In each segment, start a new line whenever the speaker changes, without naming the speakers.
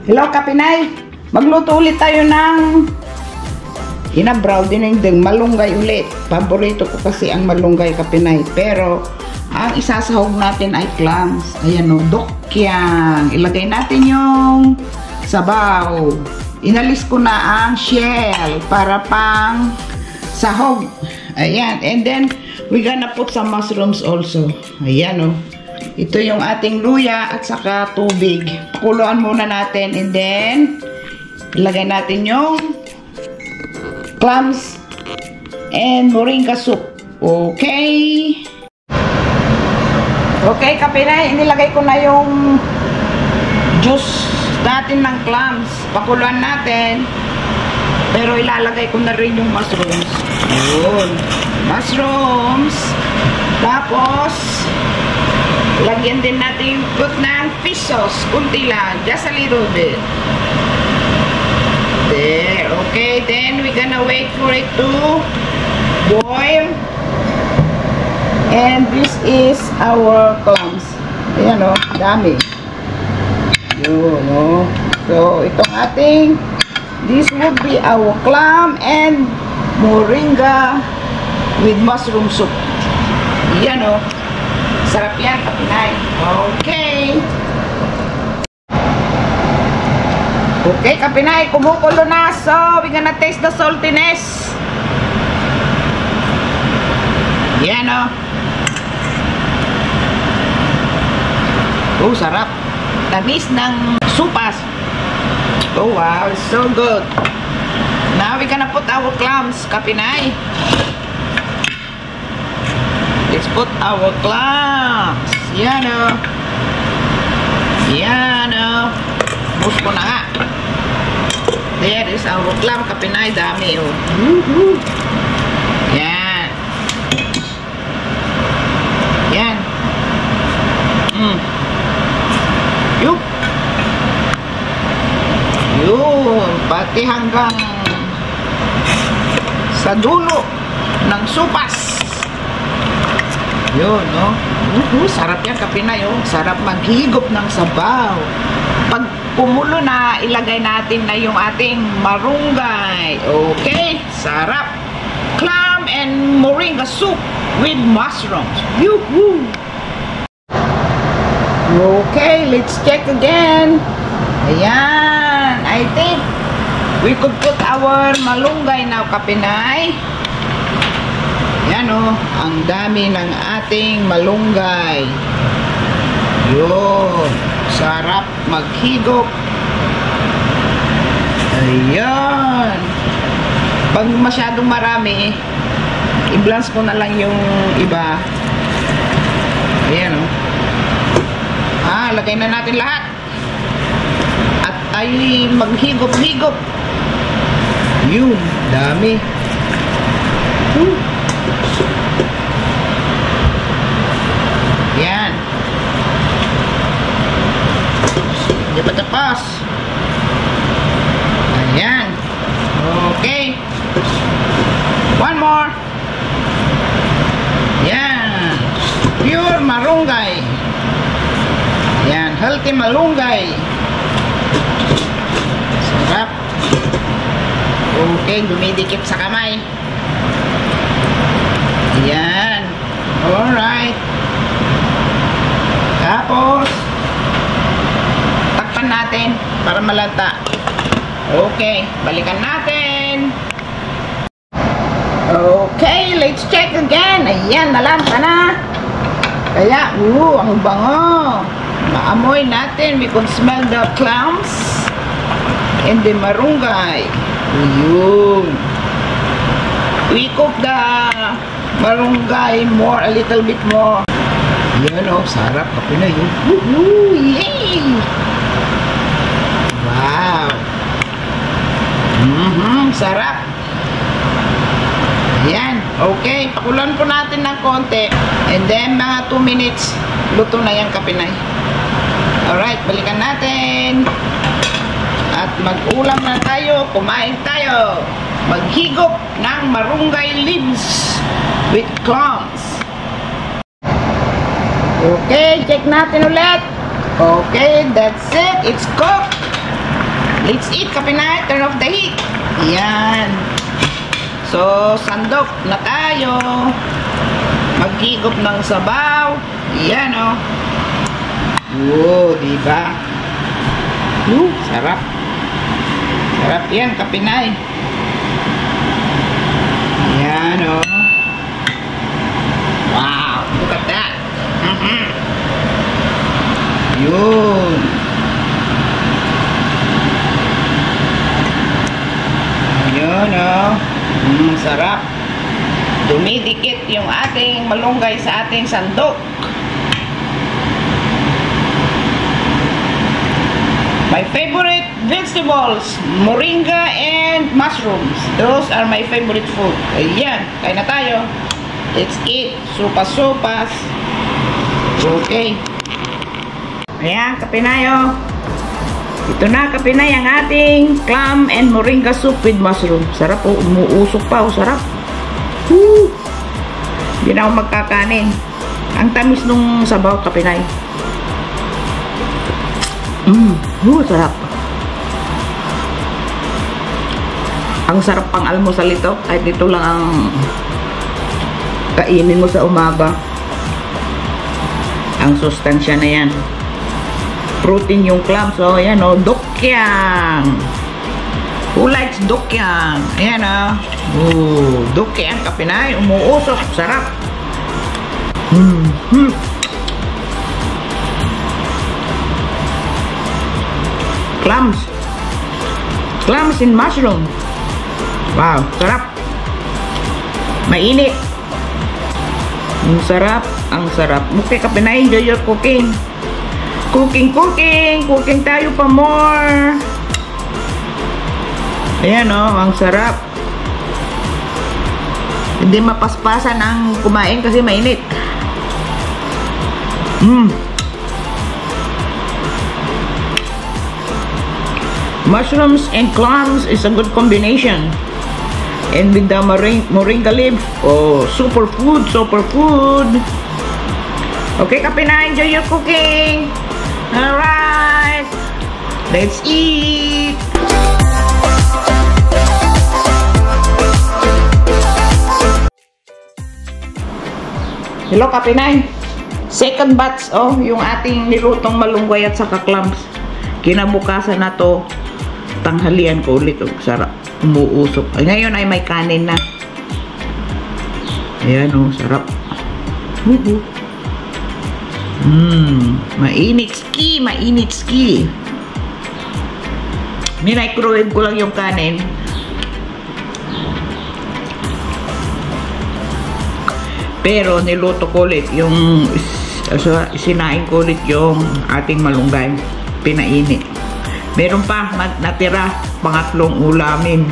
Hello, Kapinay! Magluto ulit tayo ng inabraw din yung malunggay ulit. Paborito ko kasi ang malunggay, Kapinay. Pero, ang isasahog natin ay clams. Ayan o, dokyang. Ilagay natin yung sabaw. Inalis ko na ang shell para pang sahog. Ayan. And then, we're gonna put some mushrooms also. Ayan o. Ito yung ating luya at saka tubig. Pakuluan muna natin and then ilagay natin yung clams and moringa soup. Okay? Okay, Kapinay. Inilagay ko na yung juice natin ng clams. Pakuluan natin. Pero ilalagay ko na rin yung mushrooms. Yun. Mushrooms. Tapos lagyan din natin put ng fish sauce. Kunti lang. Just a little bit. There. Okay. Then, we're gonna wait for it to boil. And this is our clams. Ayan o. Dami. Yun o. So, itong ating this would be our clam and moringa with mushroom soup. Ayan o. Sarap yan, Kapinay. Okay. Okay, Kapinay. Kumukulo na. So, we're gonna taste the saltiness. Yan, o. Oh, sarap. Tamis ng supas. Oh, wow. It's so good. Now, we're gonna put our clams, Kapinay. Let's put our clams. Yan o. Yan o. Bus ko na nga. There is our clam, Kapinay. Dami o. Yan. Yan. Yup. Yun. Pati hanggang sa dulo ng supas. Yun, no? Sarap yan, Kapinay, oh. Sarap maghigop ng sabaw. Pag kumulo na, ilagay natin na yung ating marunggay. Okay? Sarap. Clam and moringa soup with mushrooms. Yoo-hoo! Okay, let's check again. Ayan. I think we could put our malunggay now, Kapinay. Yan o, ang dami ng ating malunggay. Yun, sarap maghigop. Ayan. Pag masyadong marami, i-blance ko na lang yung iba. Ayan o. Lagay na natin lahat. At ay maghigop-higop. Yun, dami. Yan. Hindi pa tapos. Ayan. Okay. One more. Yan. Pure malunggay. Yan. Healthy malunggay. Sarap. Okay. Dumidikit sa kamay. Ayan. Alright. Tapos, takpan natin para malanta. Okay, balikan natin. Okay, let's check again. Ayan, nalanta na. Kaya, ang bango. Maamoy natin. We could smell the clams and the marunggay. Ayun. We cook the marunggay more, a little bit more. Yan o, sarap, Kapinay. Woohoo! Yay! Wow! Sarap! Yan, okay. Pakulan po natin ng konti. And then, mga 2 minutes, luto na yan, Kapinay. Alright, balikan natin. At mag-ulam na tayo, kumain tayo. Maghigop ng marunggay leaves with clams. Okay, check natin ulit. Okay, that's it. It's cooked. Let's eat, Kapinay. Turn off the heat. Yan. So, sandok na tayo. Maghigop ng sabaw. Yan, oh. Diba? Sarap. Sarap yan, Kapinay. Yan, oh. Wow, look at that. Yun. Yun, oh. Sarap. Dumidikit yung ating malunggay sa ating sandok. My favorite vegetables, moringa and mushrooms. Those are my favorite food. Ayan, kain na tayo. Let's eat. Sopas-sopas. Okay. Ayan, Kapinayo. Ito na, Kapinay, ang ating clam and moringa soup with mushroom. Sarap po. Umuusok pa. Sarap. Woo! Hindi na ako magkakanin. Ang tamis nung sabaw, Kapinay. Sarap. Ang sarap pang almusal ito. Kahit ito lang ang kainin mo sa umaga. Ang sustansya na yan. Protein yung clam. So, ayan o. Dokyang. Who likes dokyang? Ayan o. Dokyang, Kapinay. Umuusok. Sarap. Clams and mushroom. Wow, sarap. Mainit. Ang sarap, ang sarap. Okay, Kapinay, enjoy your cooking. Cooking tayo pa more. Ayan o, ang sarap. Hindi mapaspasan ang kumain kasi mainit. Mushrooms and clams is a good combination. And with the moringa leaf, super food. Okay, Kapinay, enjoy your cooking. Alright, let's eat. Hello, Kapinay. Second batch, yung ating nilutong malunggay at saka clams. Kinabukasan na to, tanghalian ko ulit. Sarap. Umuusok. Ay, ngayon ay may kanin na. Ayan o, sarap. Mainit ski. Minicrowave ko lang yung kanin. Pero niluto ko ulit yung sinain ko ulit yung ating malunggay. Pinainit. Meron pa natira, pangatlong ulamin.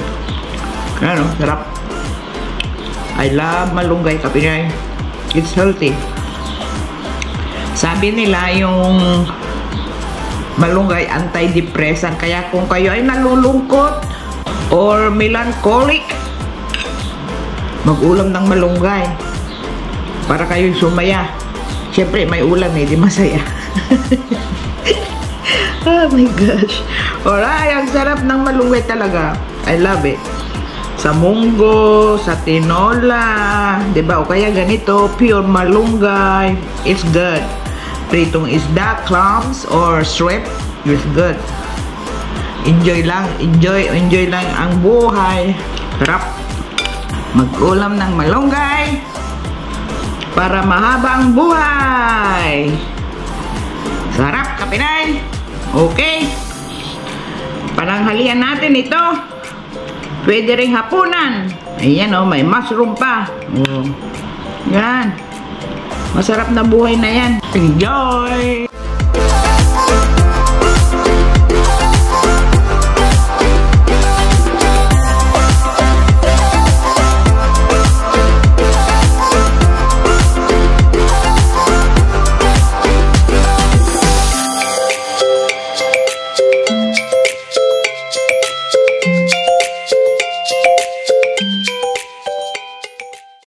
Ano, sarap. I love malunggay, Kapinay. It's healthy. Sabi nila yung malunggay antidepressant. Kaya kung kayo ay nalulungkot or melancholic, mag-ulam ng malunggay para kayo sumaya. Siyempre may ulam di masaya. Oh my gosh. Alright, ang sarap ng malunggay talaga. I love it. Sa munggo, sa tinola, diba? O kaya ganito, pure malunggay. It's good. Pritong isda, clams, or shrimp, it's good. Enjoy lang. Enjoy lang ang buhay. Sarap. Mag-ulam ng malunggay para mahaba ang buhay. Sarap, Kapinay. Okay. Pananghalian natin ito. Pwede ring hapunan. Ayan may mushroom pa. Yan. Masarap na buhay na yan. Enjoy!